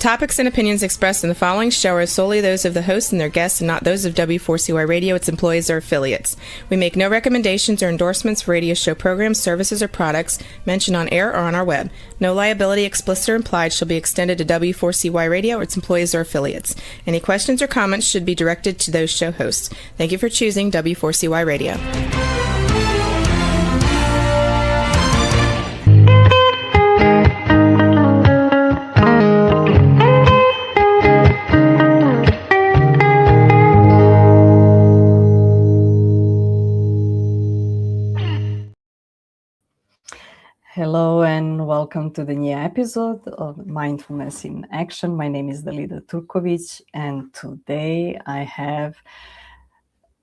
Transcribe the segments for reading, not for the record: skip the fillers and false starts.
topics and opinions expressed in the following show are solely those of the host and their guests and not those of W4CY Radio, its employees, or affiliates. We make no recommendations or endorsements for radio show programs, services, or products mentioned on air or on our web. No liability, explicit or implied, shall be extended to W4CY Radio or its employees or affiliates. Any questions or comments should be directed to those show hosts. Thank you for choosing W4CY Radio. Hello and welcome to the new episode of Mindfulness in Action. My name is Dalida Turkovic, and today I have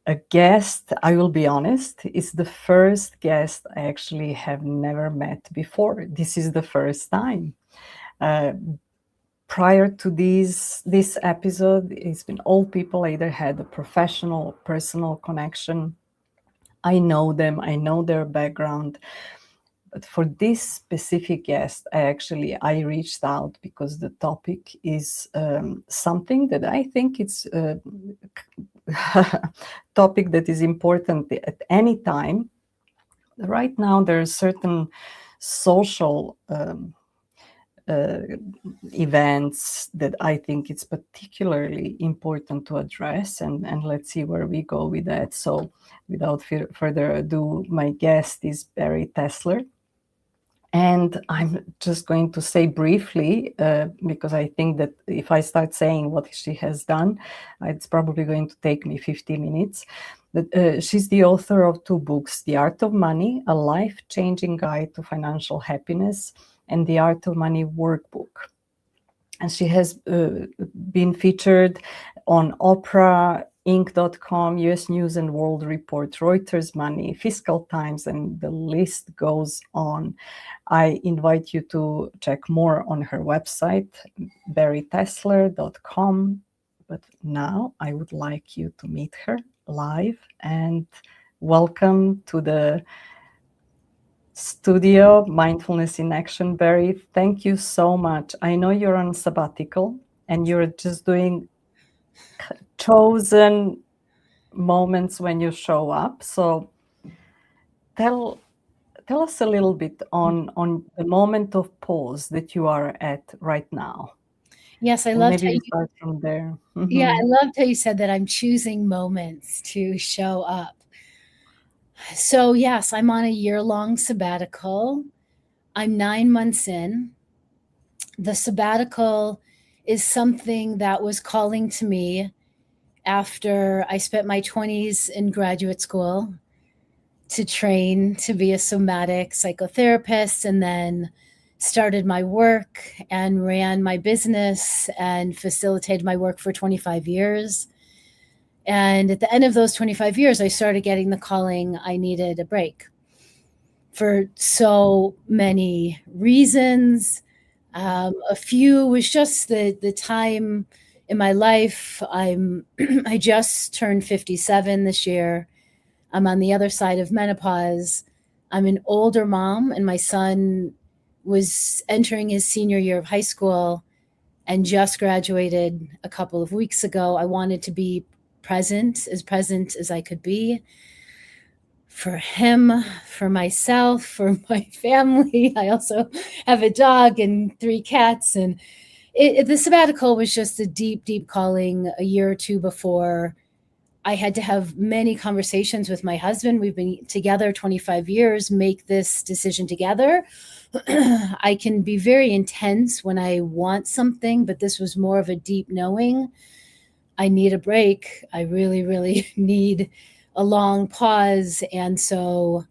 a guest. I will be honest, it's the first guest I actually have never met before. This is the first time. Prior to this episode, it's been all people. I either had a professional or personal connection. I know them, I know their background. But for this specific guest, I reached out because the topic is something that I think it's a topic that is important at any time. Right now, there are certain social events that I think it's particularly important to address, and let's see where we go with that. So without further ado, my guest is Bari Tessler. And I'm just going to say briefly, because I think that if I start saying what she has done, it's probably going to take me 50 minutes. But she's the author of 2 books, The Art of Money, A Life-Changing Guide to Financial Happiness, and The Art of Money Workbook. And she has been featured on Oprah, Inc.com, US News and World Report, Reuters Money, Fiscal Times, and the list goes on. I invite you to check more on her website, baritessler.com. But now I would like you to meet her live, and welcome to the studio, Mindfulness in Action. Bari, thank you so much. I know you're on sabbatical and you're just doing chosen moments when you show up. So tell us a little bit on the moment of pause that you are at right now. Yes, I love maybe start from there. Mm-hmm. Yeah, I loved how you said that I'm choosing moments to show up. So yes, I'm on a year-long sabbatical. I'm 9 months in. The sabbatical is something that was calling to me after I spent my 20s in graduate school to train to be a somatic psychotherapist, and then started my work and ran my business and facilitated my work for 25 years. And at the end of those 25 years, I started getting the calling I needed a break for so many reasons. A few was just the time in my life. I just turned 57 this year. I'm on the other side of menopause. I'm an older mom, and my son was entering his senior year of high school and just graduated a couple of weeks ago. I wanted to be present as I could be for him, for myself, for my family. I also have a dog and 3 cats, and the sabbatical was just a deep, deep calling. A year or 2 before, I had to have many conversations with my husband. We've been together 25 years, make this decision together. I can be very intense when I want something, but this was more of a deep knowing. I need a break. I really, really need a long pause. And so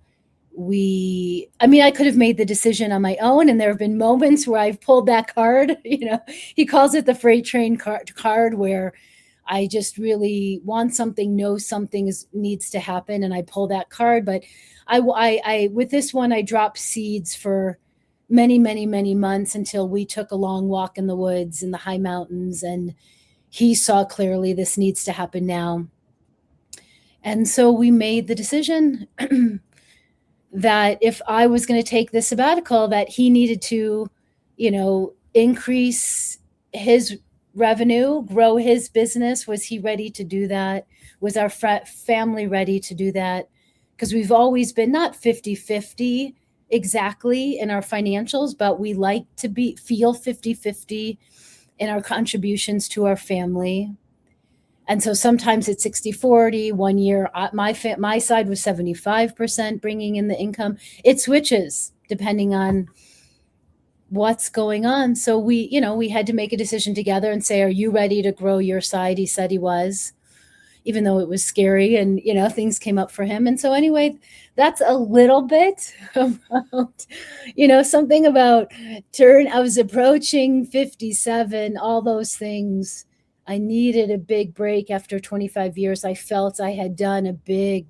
I could have made the decision on my own, and there have been moments where I've pulled that card. He calls it the freight train card, where I just really want something, know something needs to happen, and I pull that card. But I with this one, I dropped seeds for many, many, many months until we took a long walk in the woods in the high mountains, and he saw clearly this needs to happen now. And so we made the decision that if I was going to take this sabbatical, that he needed to, increase his revenue, grow his business? Was he ready to do that? Was our family ready to do that? Because we've always been not 50-50 exactly in our financials, but we like to feel 50-50 in our contributions to our family. And so sometimes it's 60-40. One year, my side was 75% bringing in the income. It switches depending on what's going on. So we had to make a decision together and say, are you ready to grow your side? He said he was, even though it was scary and, things came up for him. And so anyway, that's a little bit about, something about I was approaching 57, all those things. I needed a big break after 25 years. I felt I had done a big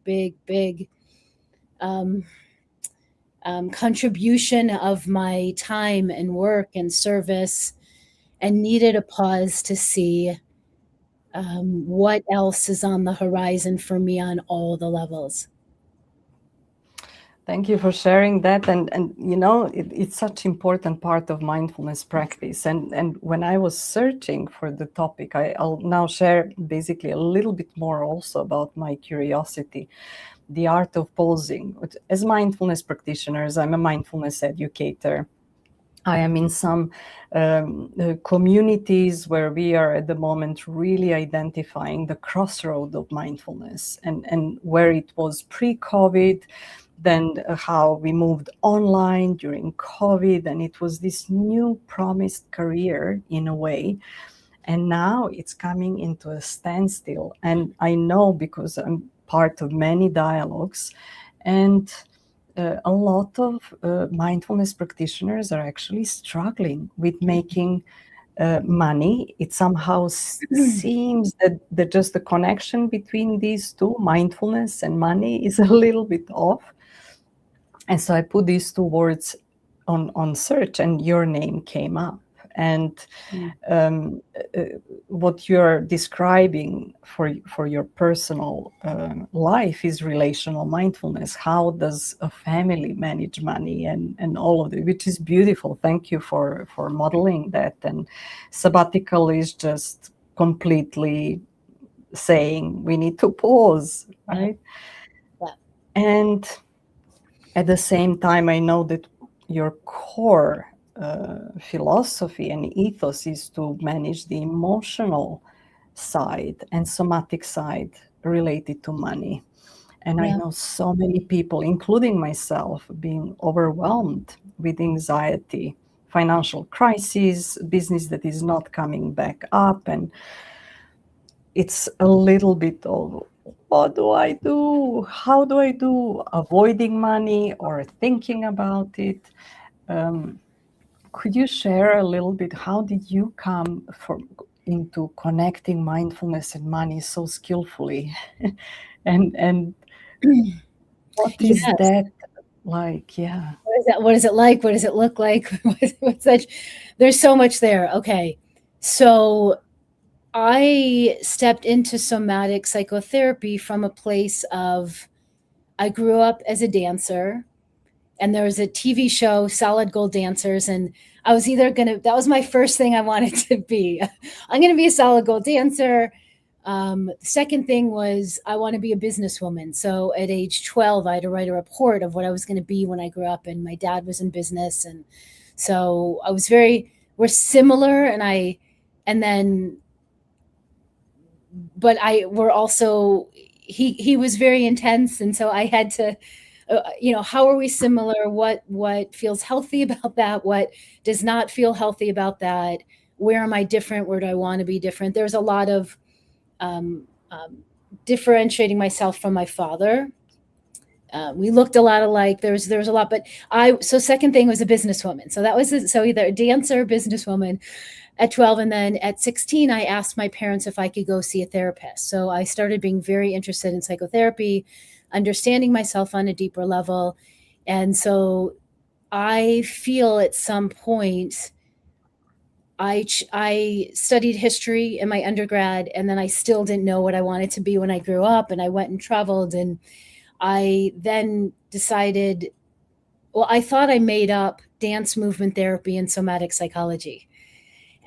contribution of my time and work and service, and needed a pause to see what else is on the horizon for me on all the levels. Thank you for sharing that. And it's such an important part of mindfulness practice. And when I was searching for the topic, I'll now share basically a little bit more also about my curiosity, the art of pausing. As mindfulness practitioners, I'm a mindfulness educator. I am in some communities where we are at the moment really identifying the crossroad of mindfulness and where it was pre-COVID, then how we moved online during COVID, and it was this new promised career in a way. And now it's coming into a standstill. And I know because I'm part of many dialogues, and a lot of mindfulness practitioners are actually struggling with making money. It somehow seems that just the connection between these two, mindfulness and money, is a little bit off. And so I put these two words on search, and your name came up. And what you're describing for your personal life is relational mindfulness. How does a family manage money and all of it, which is beautiful. Thank you for modeling that. And sabbatical is just completely saying we need to pause, right? Yeah. And at the same time, I know that your core philosophy and ethos is to manage the emotional side and somatic side related to money. And I know so many people, including myself, being overwhelmed with anxiety, financial crisis, business that is not coming back up. And it's a little bit of, what do I do? How do I do? Avoiding money or thinking about it. Could you share a little bit, how did you come into connecting mindfulness and money so skillfully? and what is that like? Yeah. What is it like? What does it look like? There's so much there. Okay. So I stepped into somatic psychotherapy from a place of, I grew up as a dancer, and there was a TV show, Solid Gold Dancers, and I was that was my first thing I wanted to be. I'm going to be a solid gold dancer. The second thing was I want to be a businesswoman. So at age 12, I had to write a report of what I was going to be when I grew up, and my dad was in business. And so we're similar, we're also, he was very intense. And so I had to, how are we similar? What feels healthy about that? What does not feel healthy about that? Where am I different? Where do I want to be different? There's a lot of differentiating myself from my father. We looked a lot alike. There was a lot, but second thing was a businesswoman. So that was so either a dancer, businesswoman at 12. And then at 16, I asked my parents if I could go see a therapist. So I started being very interested in psychotherapy, understanding myself on a deeper level. And so I feel at some point, I studied history in my undergrad, and then I still didn't know what I wanted to be when I grew up. And I went and traveled, and I then decided, I thought I made up dance movement therapy and somatic psychology.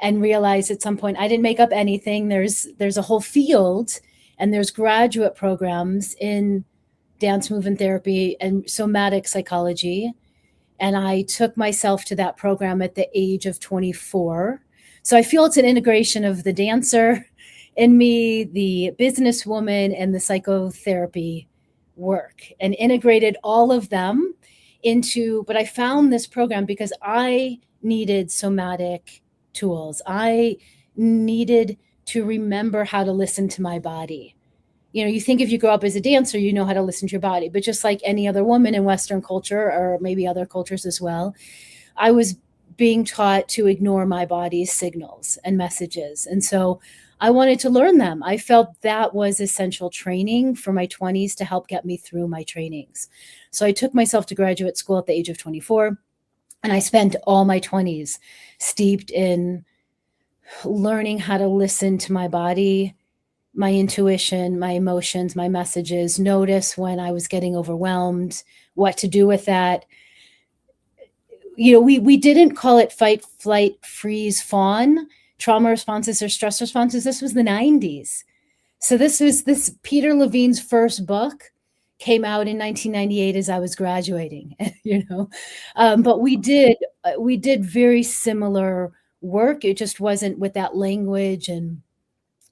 and realized at some point I didn't make up anything. There's a whole field, and there's graduate programs in dance movement therapy and somatic psychology. And I took myself to that program at the age of 24. So I feel it's an integration of the dancer in me, the businesswoman, and the psychotherapy work, and integrated all of them into, but I found this program because I needed somatic tools. I needed to remember how to listen to my body. You know, you think if you grow up as a dancer, you know how to listen to your body, but just like any other woman in Western culture, or maybe other cultures as well, I was being taught to ignore my body's signals and messages. And so I wanted to learn them. I felt that was essential training for my 20s to help get me through my trainings. So I took myself to graduate school at the age of 24, and I spent all my 20s steeped in learning how to listen to my body, my intuition, my emotions, my messages, notice when I was getting overwhelmed, what to do with that. You know, we didn't call it fight, flight, freeze, fawn, trauma responses or stress responses. This was the 90s. So this Peter Levine's first book came out in 1998 as I was graduating, you know. But we did very similar work. It just wasn't with that language. And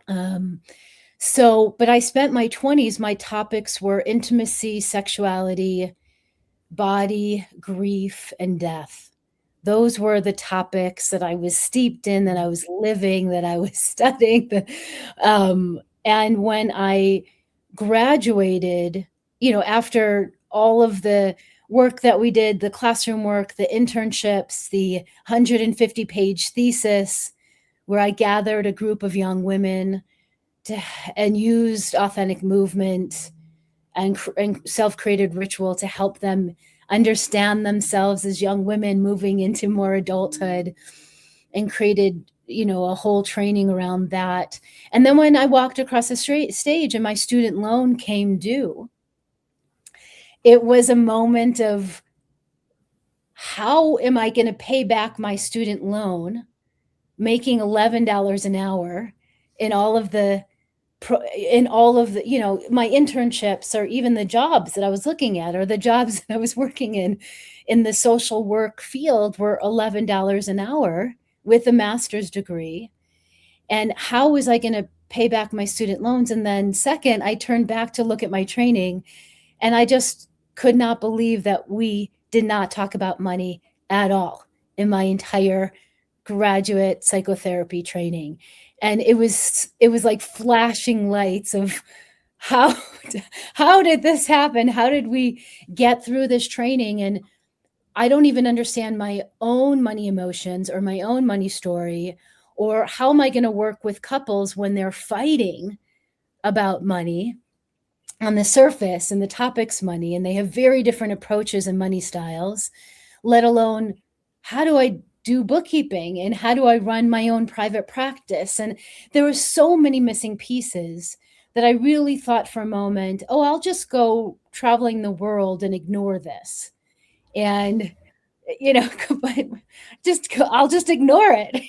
but I spent my 20s, my topics were intimacy, sexuality, body, grief, and death. Those were the topics that I was steeped in, that I was living, that I was studying. And when I graduated, you know, after all of the work that we did, the classroom work, the internships, the 150-page thesis, where I gathered a group of young women and used authentic movement and self-created ritual to help them understand themselves as young women moving into more adulthood, and created, you know, a whole training around that. And then when I walked across the stage and my student loan came due, it was a moment of, how am I going to pay back my student loan, making $11 an hour in all of the, you know, my internships, or even the jobs that I was looking at, or the jobs that I was working in the social work field, were $11 an hour with a master's degree. And how was I going to pay back my student loans? And then second, I turned back to look at my training, and I just could not believe that we did not talk about money at all in my entire graduate psychotherapy training. And it was like flashing lights of, how did this happen? How did we get through this training? And I don't even understand my own money emotions or my own money story, or how am I going to work with couples when they're fighting about money on the surface, and the topic's money, and they have very different approaches and money styles, let alone how do I do bookkeeping, and how do I run my own private practice? And there were so many missing pieces that I really thought for a moment, oh, I'll just go traveling the world and ignore this. And, you know, I'll just ignore it.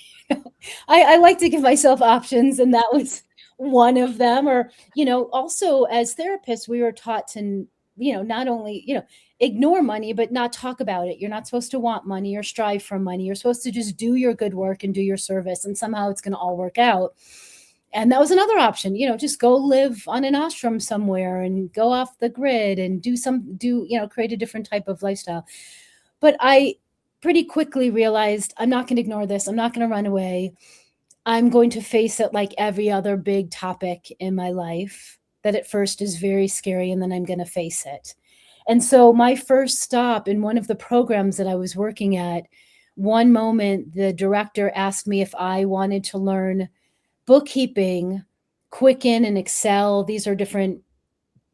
I like to give myself options, and that was one of them. Or, you know, also as therapists, we were taught to, you know, not only, you know, ignore money, but not talk about it. You're not supposed to want money or strive for money. You're supposed to just do your good work and do your service, and somehow it's going to all work out. And that was another option, you know, just go live on an ashram somewhere and go off the grid and create a different type of lifestyle. But I pretty quickly realized, I'm not going to ignore this. I'm not going to run away. I'm going to face it like every other big topic in my life, that at first is very scary, and then I'm going to face it. And so my first stop in one of the programs that I was working at, one moment the director asked me if I wanted to learn bookkeeping, Quicken and Excel. These are different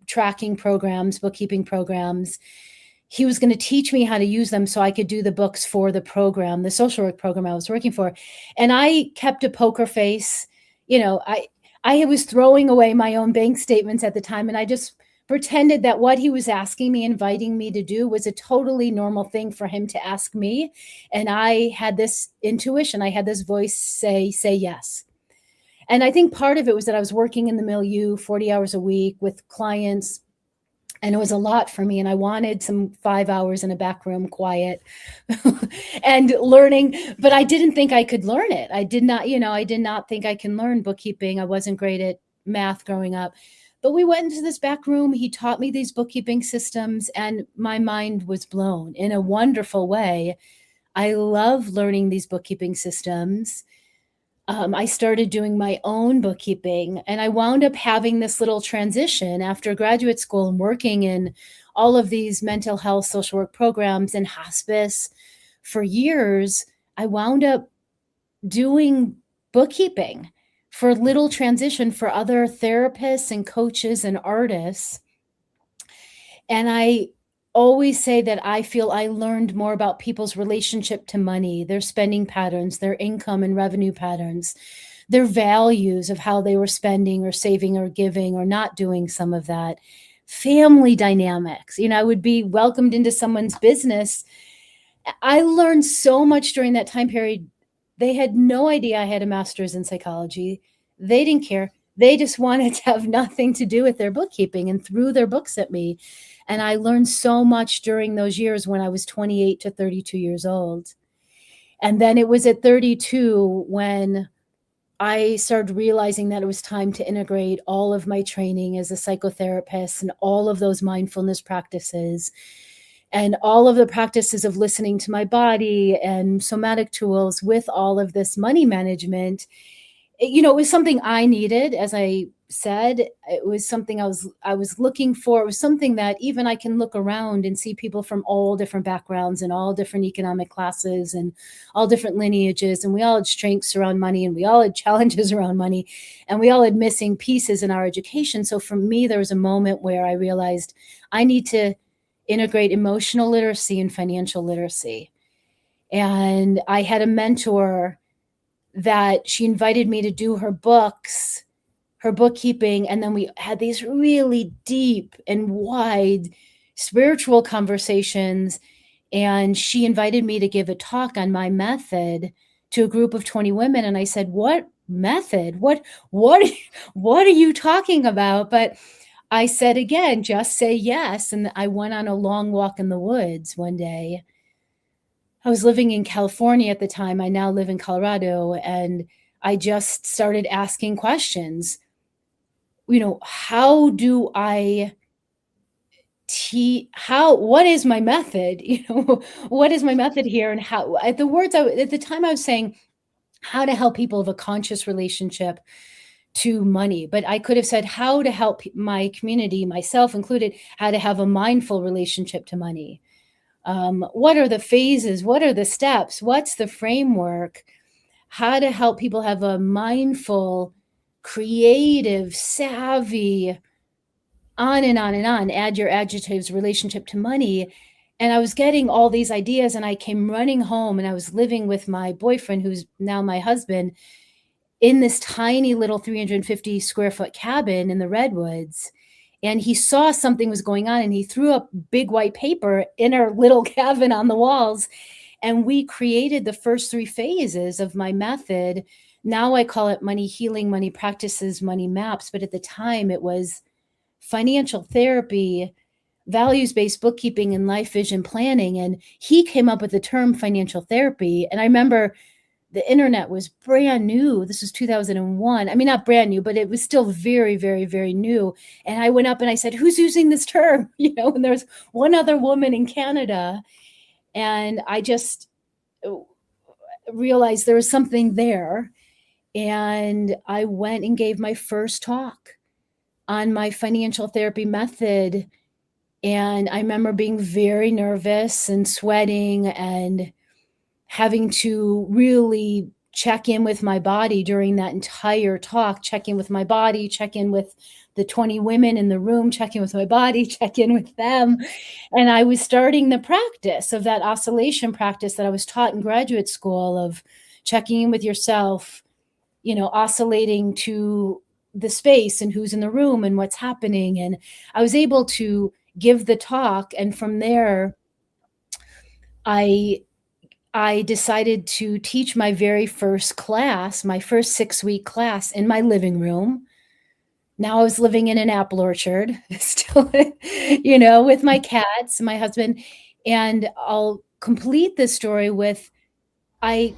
tracking programs, bookkeeping programs. He was going to teach me how to use them so I could do the books for the program, the social work program I was working for. And I kept a poker face. You know, I was throwing away my own bank statements at the time, and I just pretended that what he was asking me, inviting me to do was a totally normal thing for him to ask me. And I had this intuition, I had this voice say yes. And I think part of it was that I was working in the milieu 40 hours a week with clients, and it was a lot for me. And I wanted some 5 hours in a back room, quiet and learning, but I didn't think I could learn it. I did not think I can learn bookkeeping. I wasn't great at math growing up. But we went into this back room. He taught me these bookkeeping systems, and my mind was blown in a wonderful way. I love learning these bookkeeping systems. I started doing my own bookkeeping, and I wound up having this little transition after graduate school and working in all of these mental health social work programs and hospice for years. I wound up doing bookkeeping for a little transition for other therapists and coaches and artists. And I always say that I feel I learned more about people's relationship to money, their spending patterns, their income and revenue patterns, their values of how they were spending or saving or giving or not doing some of that, family dynamics. I would be welcomed into someone's business. I learned so much during that time period. They had no idea I had a master's in psychology. They didn't care. They just wanted to have nothing to do with their bookkeeping and threw their books at me. And I learned so much during those years when I was 28 to 32 years old. And then it was at 32 when I started realizing that it was time to integrate all of my training as a psychotherapist and all of those mindfulness practices and all of the practices of listening to my body and somatic tools with all of this money management. It was something I needed, as I said. It was something I was looking for. It was something that even I can look around and see people from all different backgrounds and all different economic classes and all different lineages. And we all had strengths around money, and we all had challenges around money, and we all had missing pieces in our education. So for me, there was a moment where I realized I need to integrate emotional literacy and financial literacy. And I had a mentor that she invited me to do her books, her bookkeeping. And then we had these really deep and wide spiritual conversations. And she invited me to give a talk on my method to a group of 20 women. And I said, what method? What are you talking about? But I said, again, just say yes. And I went on a long walk in the woods one day. I was living in California at the time. I now live in Colorado. And I just started asking questions. How do I what is my method? What is my method here? And how, at the time I was saying how to help people have a conscious relationship to money, but I could have said how to help my community, myself included, how to have a mindful relationship to money. What are the phases? What are the steps? What's the framework? How to help people have a mindful, creative, savvy, on and on and on, add your adjectives, relationship to money. And I was getting all these ideas, and I came running home, and I was living with my boyfriend, who's now my husband, in this tiny little 350 square foot cabin in the redwoods. And he saw something was going on, and he threw up big white paper in our little cabin on the walls. And we created the first 3 phases of my method. Now I call it money healing, money practices, money maps. But at the time it was financial therapy, values-based bookkeeping, and life vision planning. And he came up with the term financial therapy. And I remember the internet was brand new. This was 2001. I mean, not brand new, but it was still very, very, very new. And I went up and I said, who's using this term? And there was one other woman in Canada. And I just realized there was something there. And I went and gave my first talk on my financial therapy method. And I remember being very nervous and sweating and having to really check in with my body during that entire talk, check in with my body, check in with the 20 women in the room, check in with my body, check in with them. And I was starting the practice of that oscillation practice that I was taught in graduate school of checking in with yourself, oscillating to the space and who's in the room and what's happening. And I was able to give the talk. And from there, I decided to teach my very first class, my first 6-week class in my living room. Now I was living in an apple orchard, still, with my cats, my husband. And I'll complete this story with, I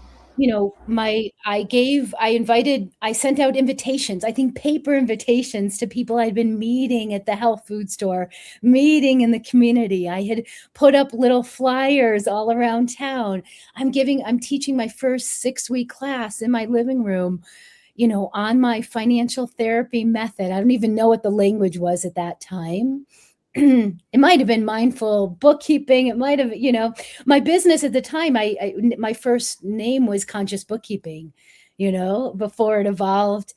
sent out invitations, I think paper invitations, to people I'd been meeting at the health food store, meeting in the community. I had put up little flyers all around town. I'm teaching my first 6-week class in my living room, on my financial therapy method. I don't even know what the language was at that time. It might have been mindful bookkeeping. It might have, my business at the time, my first name was Conscious Bookkeeping, before it evolved.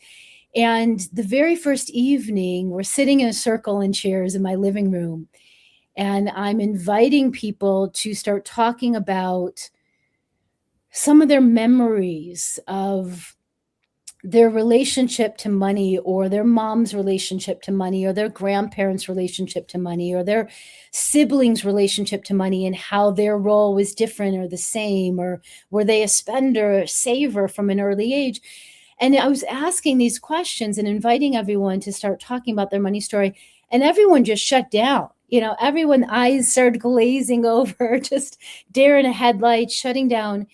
And the very first evening, we're sitting in a circle in chairs in my living room, and I'm inviting people to start talking about some of their memories of their relationship to money, or their mom's relationship to money, or their grandparents' relationship to money, or their siblings' relationship to money, and how their role was different or the same, or were they a spender or a saver from an early age? And I was asking these questions and inviting everyone to start talking about their money story, and everyone just shut down. Everyone's eyes started glazing over, just deer in a headlight, shutting down.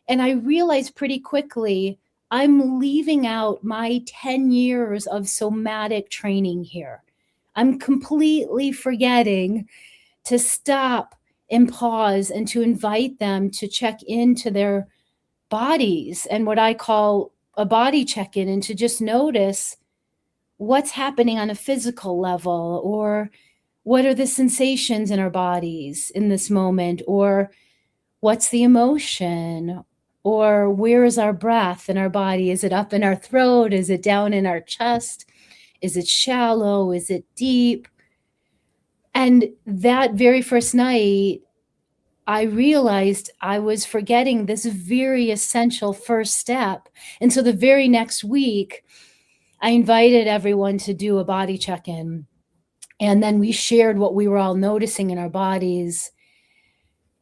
And I realized pretty quickly, I'm leaving out my 10 years of somatic training here. I'm completely forgetting to stop and pause and to invite them to check into their bodies, and what I call a body check-in, and to just notice what's happening on a physical level, or what are the sensations in our bodies in this moment, or what's the emotion, or where is our breath in our body? Is it up in our throat? Is it down in our chest? Is it shallow? Is it deep? And that very first night, I realized I was forgetting this very essential first step. And so the very next week, I invited everyone to do a body check-in. And then we shared what we were all noticing in our bodies.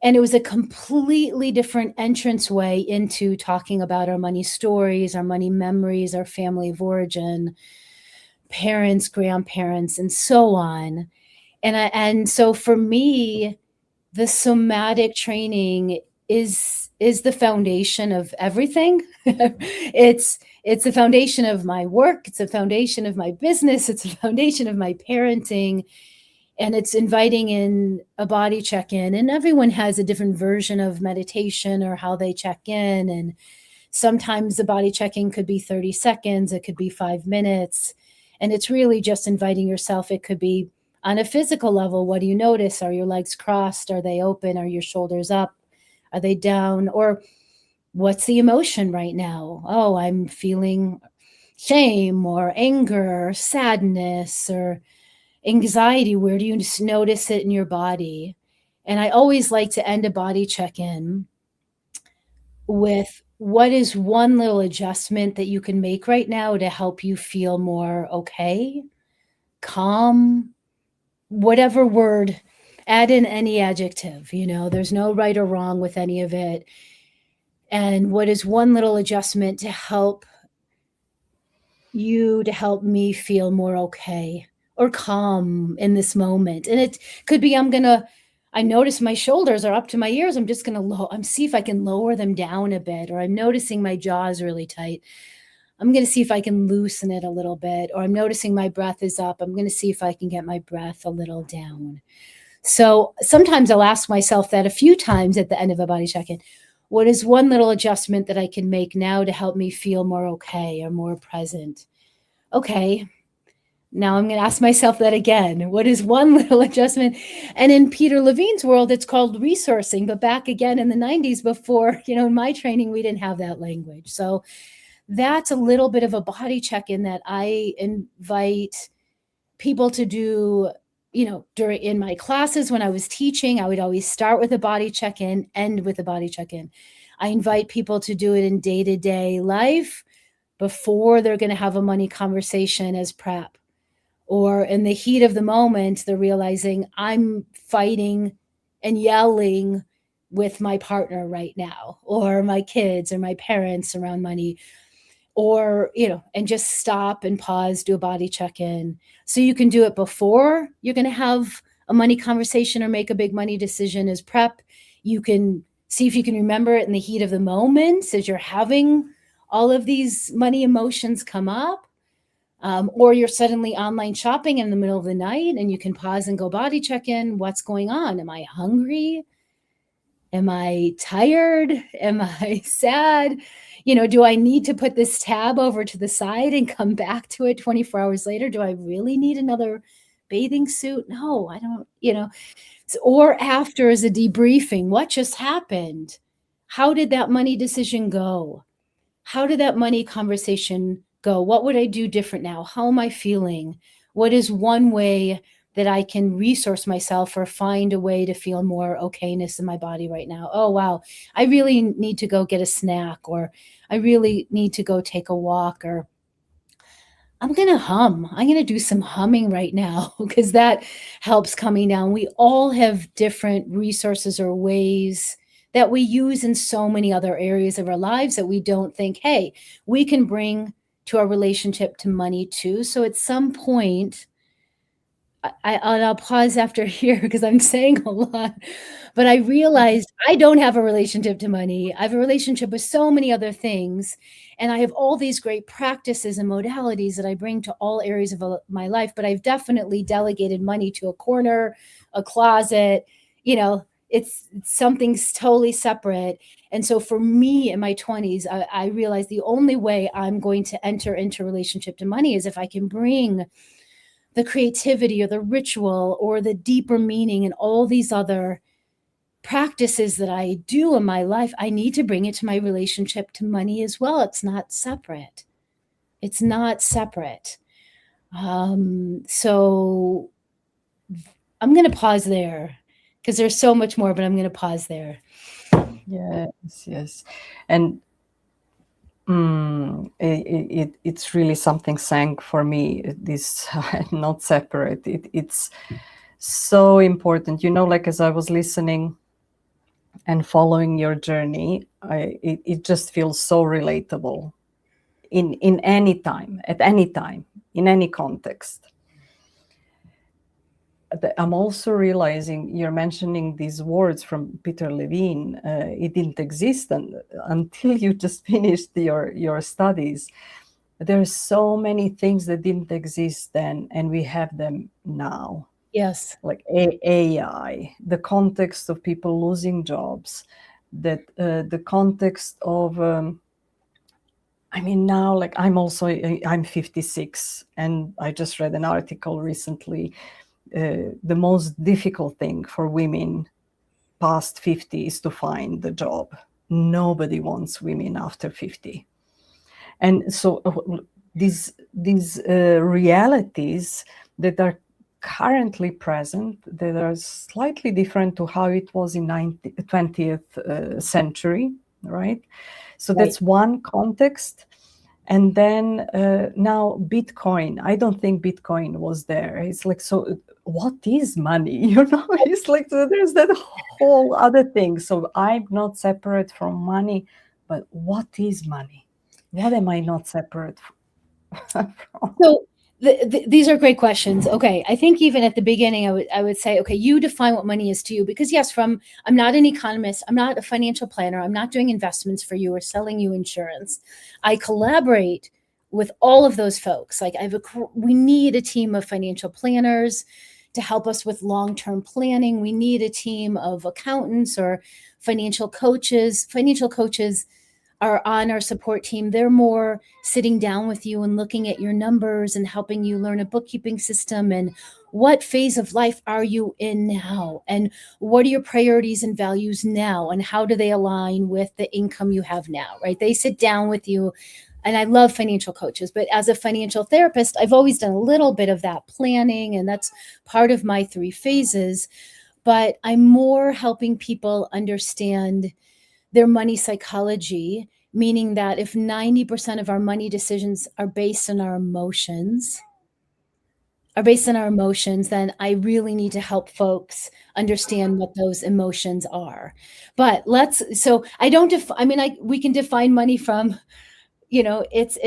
And it was a completely different entranceway into talking about our money stories, our money memories, our family of origin, parents, grandparents, and so on. And so for me, the somatic training is the foundation of everything. It's the foundation of my work. It's the foundation of my business. It's the foundation of my parenting. And it's inviting in a body check-in, and everyone has a different version of meditation or how they check in. And sometimes the body checking could be 30 seconds. It could be 5 minutes. And it's really just inviting yourself. It could be on a physical level. What do you notice? Are your legs crossed? Are they open? Are your shoulders up? Are they down? Or what's the emotion right now? Oh, I'm feeling shame or anger or sadness or anxiety. Where do you just notice it in your body? And I always like to end a body check-in with, what is one little adjustment that you can make right now to help you feel more okay, calm, whatever word, add in any adjective. There's no right or wrong with any of it. And what is one little adjustment to help me feel more okay or calm in this moment? And it could be, I notice my shoulders are up to my ears. I'm just going to see if I can lower them down a bit. Or I'm noticing my jaw is really tight. I'm going to see if I can loosen it a little bit. Or I'm noticing my breath is up. I'm going to see if I can get my breath a little down. So sometimes I'll ask myself that a few times at the end of a body check-in. What is one little adjustment that I can make now to help me feel more okay or more present? Okay. Now I'm going to ask myself that again. What is one little adjustment? And in Peter Levine's world, it's called resourcing. But back again in the 90s, before, in my training, we didn't have that language. So that's a little bit of a body check-in that I invite people to do, in my classes. When I was teaching, I would always start with a body check-in, end with a body check-in. I invite people to do it in day-to-day life, before they're going to have a money conversation as prep. Or in the heat of the moment, they're realizing I'm fighting and yelling with my partner right now, or my kids or my parents around money, or, and just stop and pause, do a body check-in. So you can do it before you're going to have a money conversation or make a big money decision as prep. You can see if you can remember it in the heat of the moment as you're having all of these money emotions come up. Or you're suddenly online shopping in the middle of the night and you can pause and go body check in. What's going on? Am I hungry? Am I tired? Am I sad? Do I need to put this tab over to the side and come back to it 24 hours later? Do I really need another bathing suit? No, I don't, or after as a debriefing, what just happened? How did that money decision go? How did that money conversation go? What would I do different now? How am I feeling? What is one way that I can resource myself or find a way to feel more okayness in my body right now? Oh, wow, I really need to go get a snack, or I really need to go take a walk, or I'm going to hum. I'm going to do some humming right now because that helps coming down. We all have different resources or ways that we use in so many other areas of our lives that we don't think, hey, we can bring to our relationship to money too. So at some point, I'll pause after here because I'm saying a lot, but I realized I don't have a relationship to money. I have a relationship with so many other things. And I have all these great practices and modalities that I bring to all areas of my life, but I've definitely delegated money to a corner, a closet, it's something totally separate. And so for me in my 20s, I realized the only way I'm going to enter into a relationship to money is if I can bring the creativity or the ritual or the deeper meaning and all these other practices that I do in my life. I need to bring it to my relationship to money as well. It's not separate. It's not separate. So I'm going to pause there because there's so much more, but I'm going to pause there. Yes. And it's really something sang for me, this not separate. It's so important. Like as I was listening and following your journey, it just feels so relatable in any time, at any time, in any context. I'm also realizing you're mentioning these words from Peter Levine. It didn't exist until you just finished your studies. There are so many things that didn't exist then, and we have them now. Yes. Like AI, the context of people losing jobs, that the context of, now, like I'm 56, and I just read an article recently. The most difficult thing for women past 50 is to find the job. Nobody wants women after 50. And so these realities that are currently present, that are slightly different to how it was in 20th century, right? So that's one context. And then now Bitcoin, I don't think Bitcoin was there. It's like, so what is money? It's like, so there's that whole other thing. So I'm not separate from money, but what is money? What am I not separate from? So these are great questions. Okay. I think even at the beginning, I would say, okay, you define what money is to you, because yes, I'm not an economist. I'm not a financial planner. I'm not doing investments for you or selling you insurance. I collaborate with all of those folks. Like we need a team of financial planners to help us with long-term planning. We need a team of accountants or financial coaches. Financial coaches are on our support team. They're more sitting down with you and looking at your numbers and helping you learn a bookkeeping system and what phase of life are you in now, and what are your priorities and values now, and how do they align with the income you have now, right? They sit down with you. And I love financial coaches, but as a financial therapist, I've always done a little bit of that planning, and that's part of my 3 phases. But I'm more helping people understand their money psychology meaning that if 90% of our money decisions are based on our emotions, then I really need to help folks understand what those emotions are. But we can define money from, it's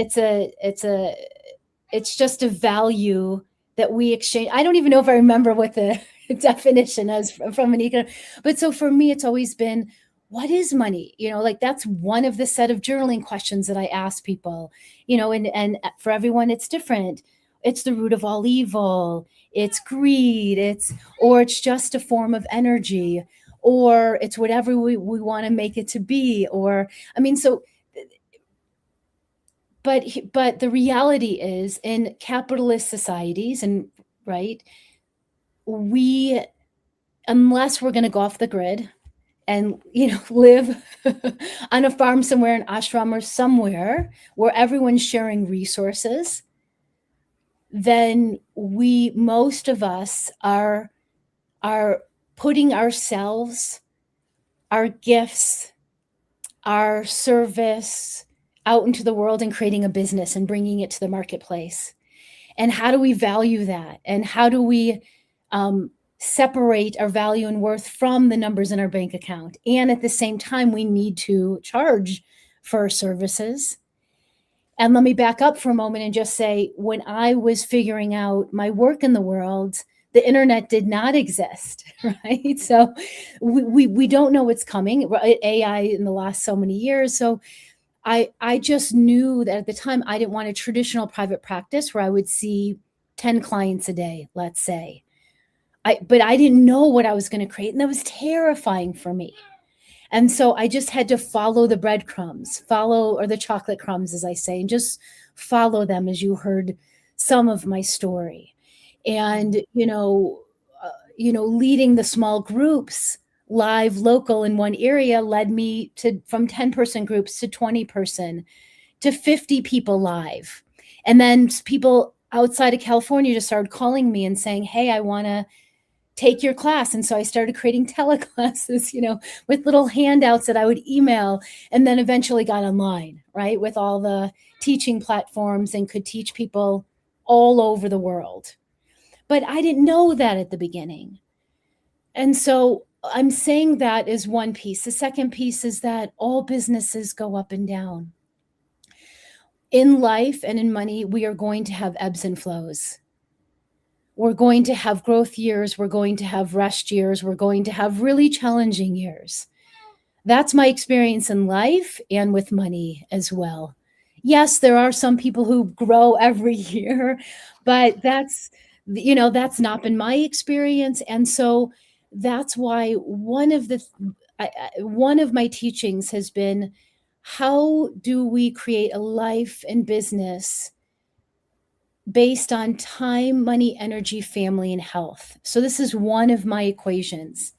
just a value that we exchange. I don't even know if I remember what the definition is from an econ. But so for me, it's always been, what is money? That's one of the set of journaling questions that I ask people, and for everyone, it's different. It's the root of all evil. It's greed. Or it's just a form of energy, or it's whatever we want to make it to be. But the reality is, in capitalist societies, and right, unless we're going to go off the grid and live on a farm somewhere, in ashram or somewhere where everyone's sharing resources, then most of us are putting ourselves, our gifts, our service out into the world and creating a business and bringing it to the marketplace. And how do we value that? And how do we separate our value and worth from the numbers in our bank account? And at the same time, we need to charge for our services. And let me back up for a moment and just say, when I was figuring out my work in the world, the internet did not exist, right? So we don't know what's coming, AI in the last so many years. So I just knew that at the time, I didn't want a traditional private practice where I would see 10 clients a day, let's say. But I didn't know what I was going to create, and that was terrifying for me. And so I just had to follow the breadcrumbs, or the chocolate crumbs, as I say, and just follow them, as you heard some of my story. And, leading the small groups, live, local in one area, led me from 10-person groups to 20-person to 50 people live. And then people outside of California just started calling me and saying, hey, I want to take your class. And so I started creating teleclasses, with little handouts that I would email, and then eventually got online, right, with all the teaching platforms, and could teach people all over the world. But I didn't know that at the beginning. And so I'm saying that is one piece. The second piece is that all businesses go up and down. In life and in money, we are going to have ebbs and flows. We're going to have growth years. We're going to have rest years. We're going to have really challenging years. That's my experience in life and with money as well. Yes, there are some people who grow every year, but that's not been my experience. And so that's why one of my teachings has been, how do we create a life and business based on time, money, energy, family, and health? So this is one of my equations.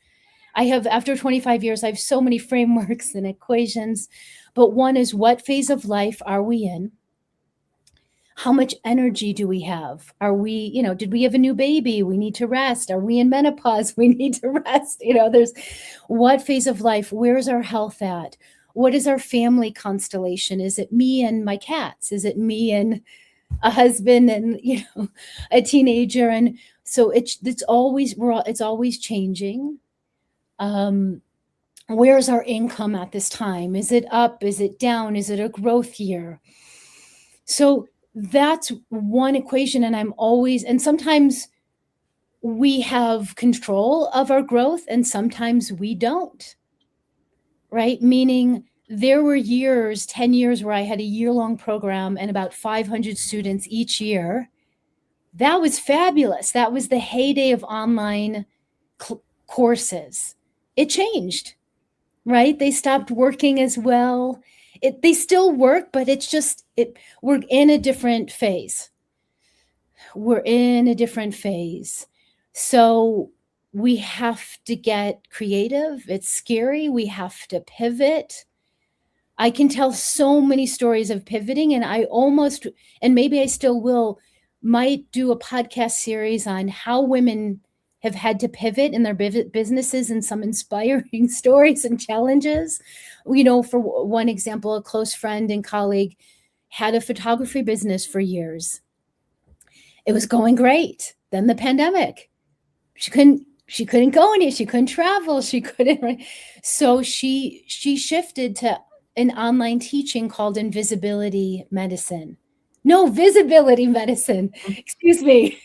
After 25 years, I have so many frameworks and equations, but one is, what phase of life are we in? How much energy do we have? Are we, did we have a new baby? We need to rest. Are we in menopause? We need to rest. There's what phase of life? Where's our health at? What is our family constellation? Is it me and my cats? Is it me and a husband and, a teenager? And so it's always changing. Where's our income at this time? Is it up? Is it down? Is it a growth year? So that's one equation. And sometimes we have control of our growth and sometimes we don't, right? Meaning there were 10 years where I had a year-long program and about 500 students each year. That was fabulous. That was the heyday of online courses. It changed, right? They stopped working as well. They still work, but we're in a different phase. So we have to get creative. It's scary. We have to pivot. I can tell so many stories of pivoting, and and maybe I still might do a podcast series on how women have had to pivot in their businesses, and some inspiring stories and challenges. For one example, a close friend and colleague had a photography business for years. It was going great. Then the pandemic. She couldn't go anywhere. She couldn't travel. She couldn't. So she shifted to an online teaching called invisibility medicine. No, visibility medicine. Excuse me.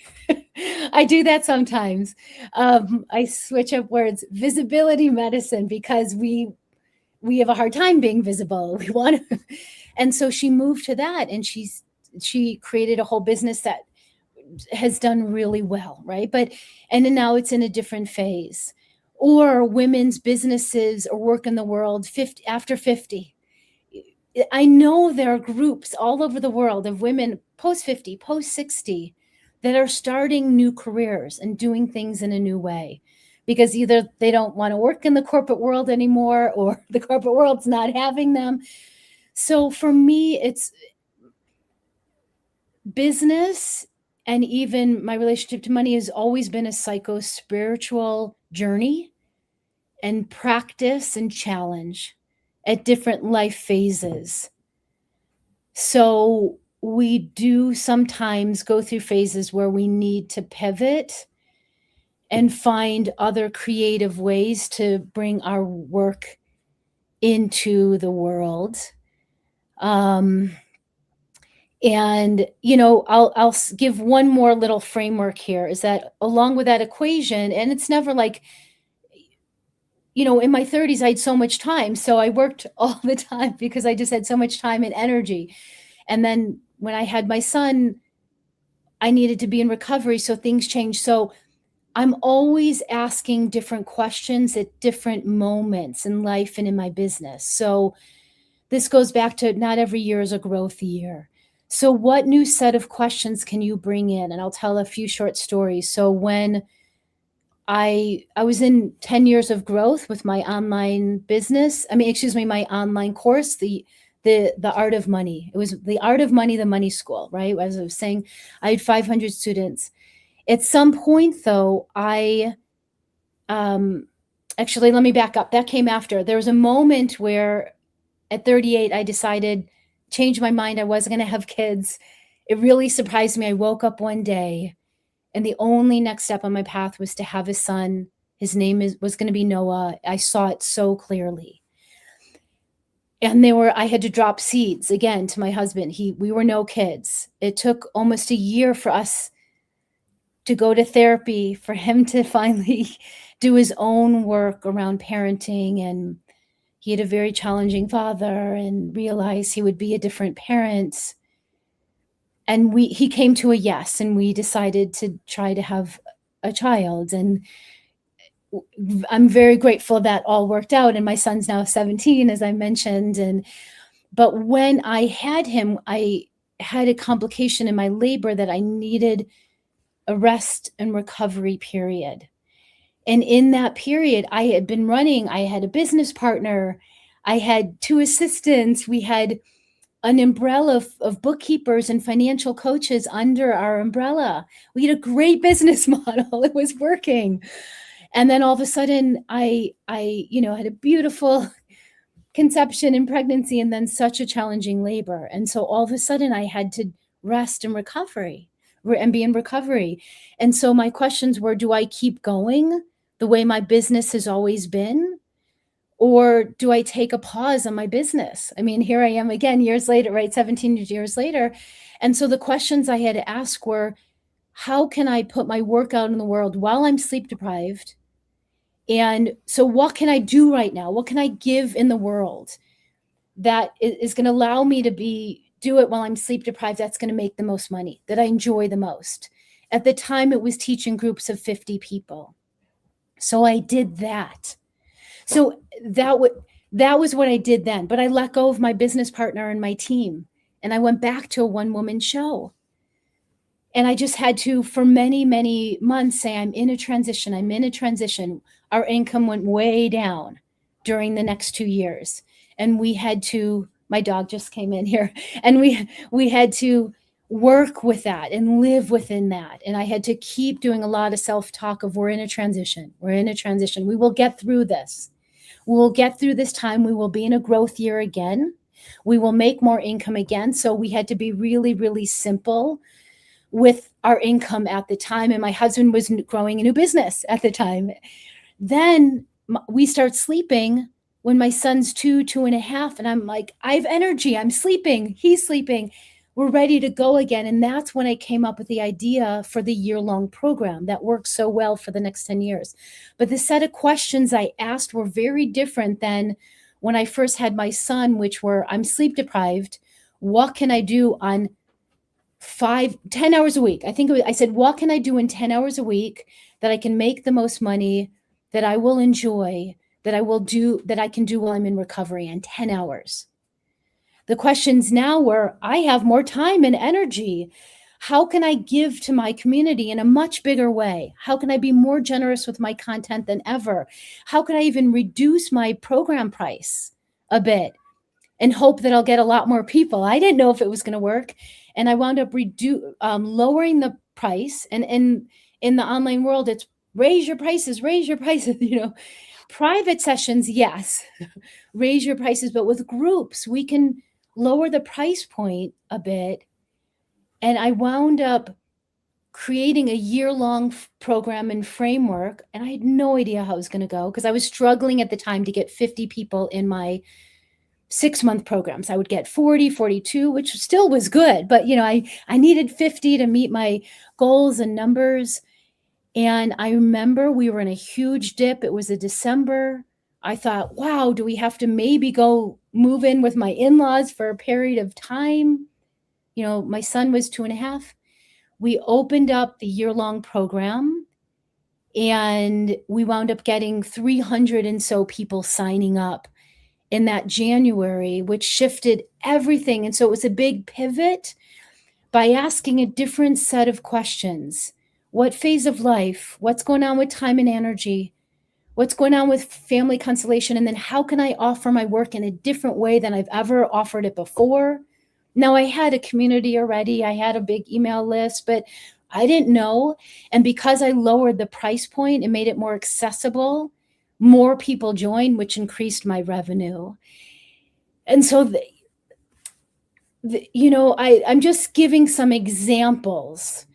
I do that sometimes. I switch up words. Visibility medicine, because we have a hard time being visible. We want to. And so she moved to that, and she created a whole business that has done really well, right? And then now it's in a different phase. Or women's businesses or work in the world after 50. I know there are groups all over the world of women post 50, post 60 that are starting new careers and doing things in a new way, because either they don't want to work in the corporate world anymore, or the corporate world's not having them. So for me, it's business, and even my relationship to money has always been a psycho-spiritual journey and practice and challenge at different life phases. So we do sometimes go through phases where we need to pivot and find other creative ways to bring our work into the world. And, I'll give one more little framework here, is that along with that equation, and it's never like, in my 30s, I had so much time. So I worked all the time because I just had so much time and energy. And then when I had my son, I needed to be in recovery. So things changed. So I'm always asking different questions at different moments in life and in my business. So this goes back to not every year is a growth year. So what new set of questions can you bring in? And I'll tell a few short stories. So when I was in 10 years of growth with my online business, my online course, the Art of Money. It was the Art of Money, the Money School, right? As I was saying, I had 500 students. At some point though, actually, let me back up. That came after. There was a moment where at 38, I decided, changed my mind. I wasn't going to have kids. It really surprised me. I woke up one day, and the only next step on my path was to have a son. His name was going to be Noah. I saw it so clearly. And I had to drop seeds again to my husband. We were no kids. It took almost a year for us to go to therapy, for him to finally do his own work around parenting. And he had a very challenging father and realized he would be a different parent. And he came to a yes, and we decided to try to have a child. And I'm very grateful that all worked out. And my son's now 17, as I mentioned. But when I had him, I had a complication in my labor that I needed a rest and recovery period. And in that period, I had been running, I had a business partner, I had 2 assistants, we had an umbrella of bookkeepers and financial coaches under our umbrella. We had a great business model. It was working. And then all of a sudden I had a beautiful conception and pregnancy, and then such a challenging labor. And so all of a sudden I had to rest and be in recovery. And so my questions were, do I keep going the way my business has always been? Or do I take a pause on my business? Here I am again years later, right? 17 years later. And so the questions I had to ask were, how can I put my work out in the world while I'm sleep deprived? And so what can I do right now? What can I give in the world that is going to allow me to do it while I'm sleep deprived? That's going to make the most money, that I enjoy the most. At the time, it was teaching groups of 50 people. So I did that. So that was what I did then. But I let go of my business partner and my team, and I went back to a one-woman show. And I just had to, for many, many months, say, I'm in a transition. Our income went way down during the next 2 years. And we had to, my dog just came in here, and we had to work with that and live within that. And I had to keep doing a lot of self-talk of we're in a transition. We're in a transition. We will get through this. We will get through this time. We will be in a growth year again. We will make more income again. So we had to be really, really simple with our income at the time. And my husband was growing a new business at the time. Then we start sleeping when my son's 2.5, and I'm like, I have energy. I'm sleeping. He's sleeping. We're ready to go again. And that's when I came up with the idea for the year-long program that works so well for the next 10 years. But the set of questions I asked were very different than when I first had my son, which were, I'm sleep deprived. What can I do on 10 hours a week? I said, what can I do in 10 hours a week that I can make the most money, that I will enjoy, that I can do while I'm in recovery in 10 hours? The questions now were, I have more time and energy. How can I give to my community in a much bigger way? How can I be more generous with my content than ever? How can I even reduce my program price a bit and hope that I'll get a lot more people? I didn't know if it was going to work. And I wound up lowering the price. And in the online world, it's raise your prices, private sessions, yes, raise your prices. But with groups, we can lower the price point a bit. And I wound up creating a year-long program and framework. And I had no idea how it was going to go because I was struggling at the time to get 50 people in my 6-month programs. I would get 40, 42, which still was good. But, I needed 50 to meet my goals and numbers. And I remember we were in a huge dip. It was a December. I thought, wow, do we have to maybe go move in with my in-laws for a period of time? My son was 2.5. We opened up the year-long program and we wound up getting 300 and so people signing up in that January, which shifted everything. And so it was a big pivot by asking a different set of questions. What phase of life? What's going on with time and energy? What's going on with family constellation? And then how can I offer my work in a different way than I've ever offered it before? Now, I had a community already. I had a big email list, but I didn't know. And because I lowered the price point and made it more accessible, more people joined, which increased my revenue. And so, I'm just giving some examples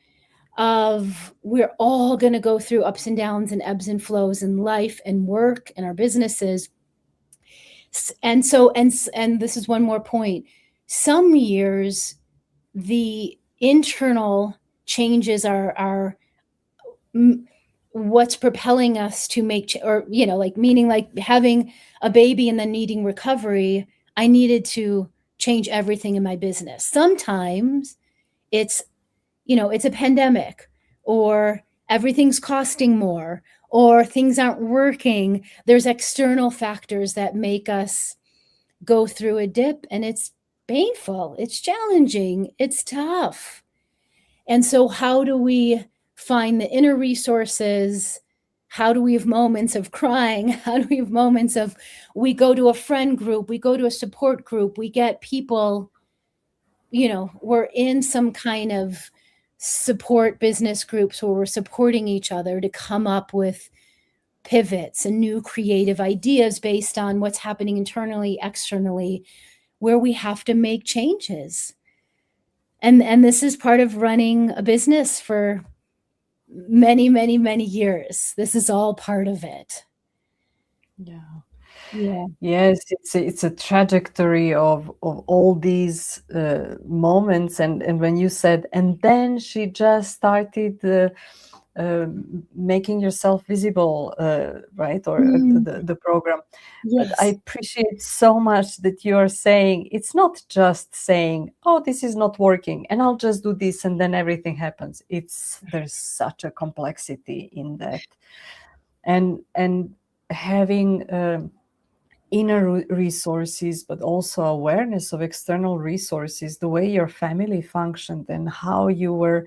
of we're all going to go through ups and downs and ebbs and flows in life and work and our businesses. And so, and this is one more point. Some years, the internal changes are what's propelling us to make, meaning like having a baby and then needing recovery. I needed to change everything in my business. Sometimes it's a pandemic, or everything's costing more, or things aren't working. There's external factors that make us go through a dip, and it's painful, it's challenging, it's tough. And so how do we find the inner resources? How do we have moments of crying? How do we have moments of, we go to a friend group, we go to a support group, we get people, we're in some kind of support business groups where we're supporting each other to come up with pivots and new creative ideas based on what's happening internally, externally, where we have to make changes. And this is part of running a business for many, many, many years. This is all part of it. Yeah. Yes, it's a trajectory of all these moments, and when you said, and then she just started making yourself visible, right? Or the program. Yes. But I appreciate so much that you are saying it's not just saying, oh, this is not working and I'll just do this and then everything happens. There's such a complexity in that, and having inner resources, but also awareness of external resources, the way your family functioned and how you were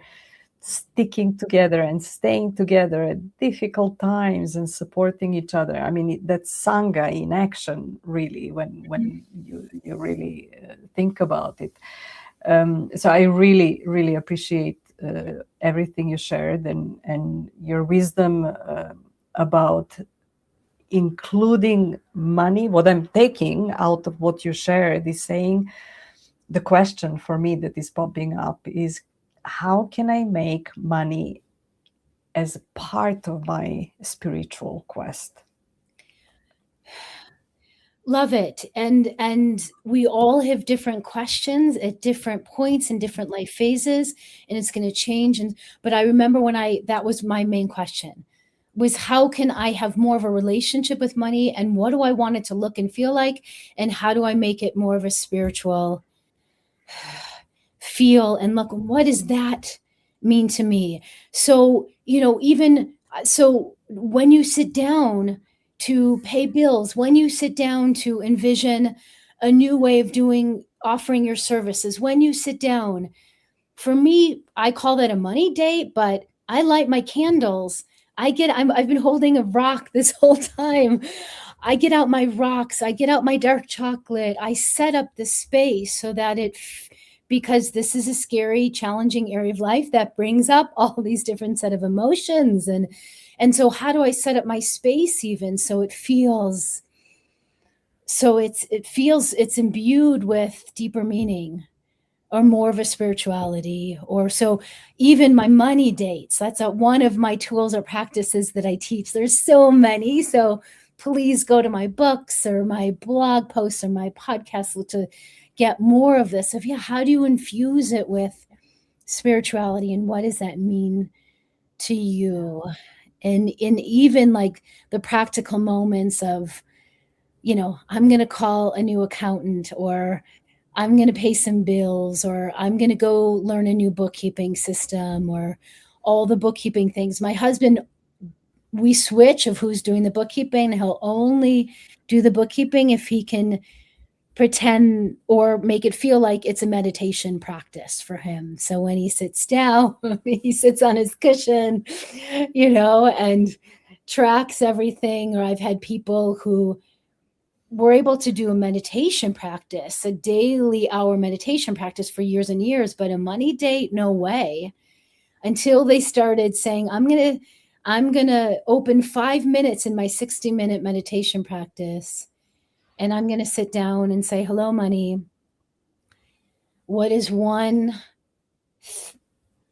sticking together and staying together at difficult times and supporting each other. I mean, that's Sangha in action, really, when you really think about it. So I really, really appreciate everything you shared and your wisdom about including money. What I'm taking out of what you shared is saying, the question for me that is popping up is, how can I make money as part of my spiritual quest? Love it. And we all have different questions at different points in different life phases, and it's going to change. But I remember when that was my main question, was how can I have more of a relationship with money, and what do I want it to look and feel like, and how do I make it more of a spiritual feel and look? What does that mean to me? So, so when you sit down to pay bills, when you sit down to envision a new way of offering your services, when you sit down, for me, I call that a money date, but I light my candles. I've been holding a rock this whole time. I get out my rocks, I get out my dark chocolate, I set up the space so that because this is a scary, challenging area of life that brings up all these different set of emotions. And so how do I set up my space even so it feels it's imbued with deeper meaning or more of a spirituality? Or so even my money dates, that's one of my tools or practices that I teach. There's so many. So please go to my books or my blog posts or my podcast to get more of this. How do you infuse it with spirituality, and what does that mean to you? And in even like the practical moments of, I'm going to call a new accountant, or I'm going to pay some bills, or I'm going to go learn a new bookkeeping system, or all the bookkeeping things. My husband, we switch of who's doing the bookkeeping. He'll only do the bookkeeping if he can pretend or make it feel like it's a meditation practice for him. So when he sits down, he sits on his cushion, and tracks everything. Or I've had people who were able to do a meditation practice, a daily hour meditation practice for years and years, but a money date, no way, until they started saying, I'm going to open 5 minutes in my 60-minute meditation practice. And I'm going to sit down and say, hello, money. What is one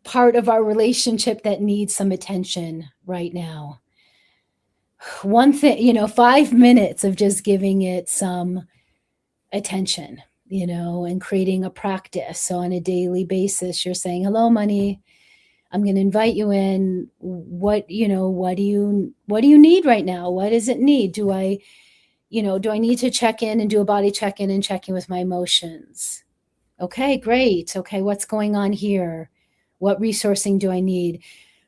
part of our relationship that needs some attention right now? One thing, 5 minutes of just giving it some attention, and creating a practice. So on a daily basis, you're saying, hello, money. I'm going to invite you in. What do you need right now? What does it need? Do I need to check in and do a body check-in and check in with my emotions? Okay, great. Okay, what's going on here? What resourcing do I need?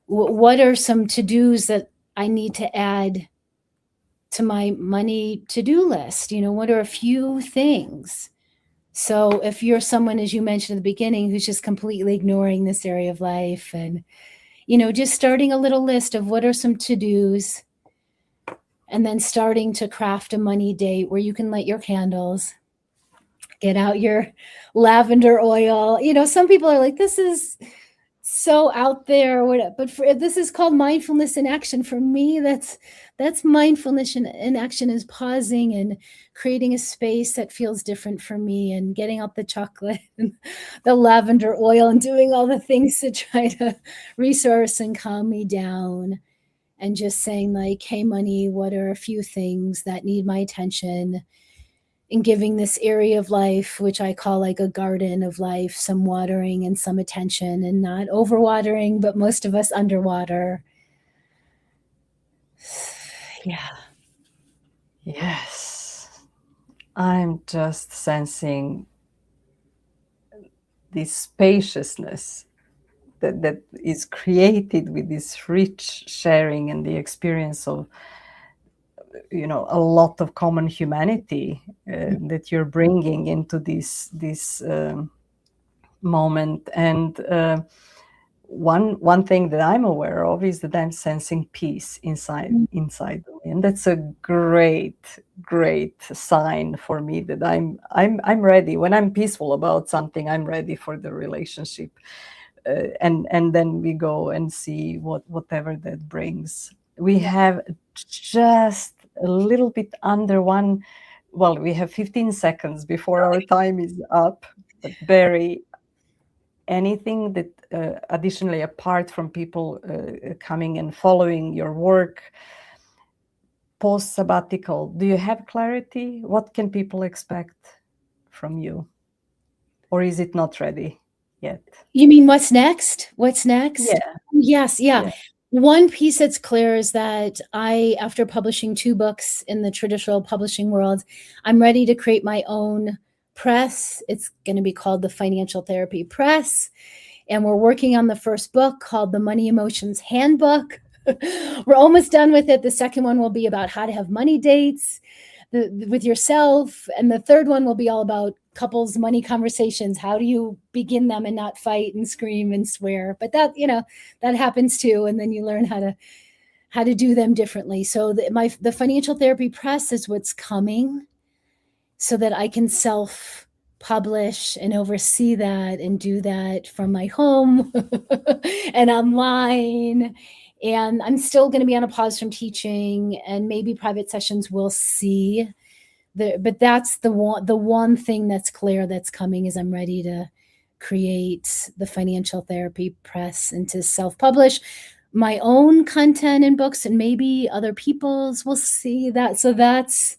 What are some to-dos that I need to add to my money to-do list? What are a few things? So if you're someone, as you mentioned at the beginning, who's just completely ignoring this area of life, and, just starting a little list of what are some to-dos, and then starting to craft a money date where you can light your candles, get out your lavender oil. Some people are like, this is so out there, but this is called mindfulness in action. For me, that's mindfulness in action, is pausing and creating a space that feels different for me, and getting out the chocolate and the lavender oil and doing all the things to try to resource and calm me down. And just saying like, hey, money, what are a few things that need my attention? And giving this area of life, which I call like a garden of life, some watering and some attention, and not overwatering, but most of us underwater. Yeah. Yes. I'm just sensing this spaciousness that is created with this rich sharing and the experience of, a lot of common humanity that you're bringing into this moment. And one thing that I'm aware of is that I'm sensing peace inside of me, and that's a great sign for me that I'm ready. When I'm peaceful about something, I'm ready for the relationship, and then we go and see whatever that brings. We have just a little bit under one. Well, we have 15 seconds before our time is up. But Bari, anything that additionally, apart from people coming and following your work post sabbatical, do you have clarity? What can people expect from you, or is it not ready yet? You mean what's next? What's next? Yeah. Yes, yeah. Yeah. One piece that's clear is that after publishing 2 books in the traditional publishing world, I'm ready to create my own press. It's going to be called the Financial Therapy Press. And we're working on the first book called The Money Emotions Handbook. We're almost done with it. The second one will be about how to have money dates with yourself. And the third one will be all about couples money conversations. How do you begin them and not fight and scream and swear? But that, that happens too. And then you learn how to do them differently. So the Financial Therapy Press is what's coming, so that I can self-publish and oversee that and do that from my home and online. And I'm still going to be on a pause from teaching, and maybe private sessions we'll see. But that's the one thing that's clear that's coming is I'm ready to create the Financial Therapy Press and to self-publish my own content and books, and maybe other people's. We'll see that. So that's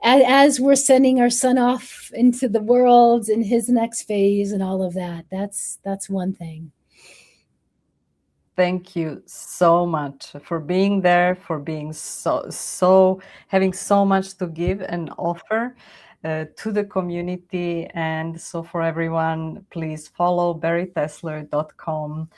as we're sending our son off into the world in his next phase and all of that. That's one thing. Thank you so much for being there, for being so having so much to give and offer to the community. And so for everyone, please follow baritessler.com,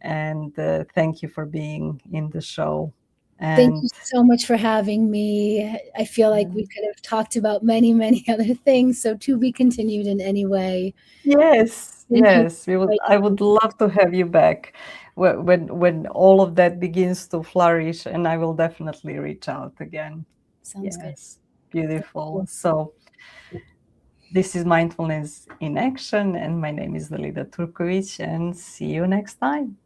and thank you for being in the show. And thank you so much for having me. I feel like we could have talked about many, many other things. So to be continued in any way. Yes, Thank yes, you. I would love to have you back when all of that begins to flourish, and I will definitely reach out again. Sounds good. Beautiful. So this is Mindfulness in Action, and my name is Dalida Turkovic, and see you next time.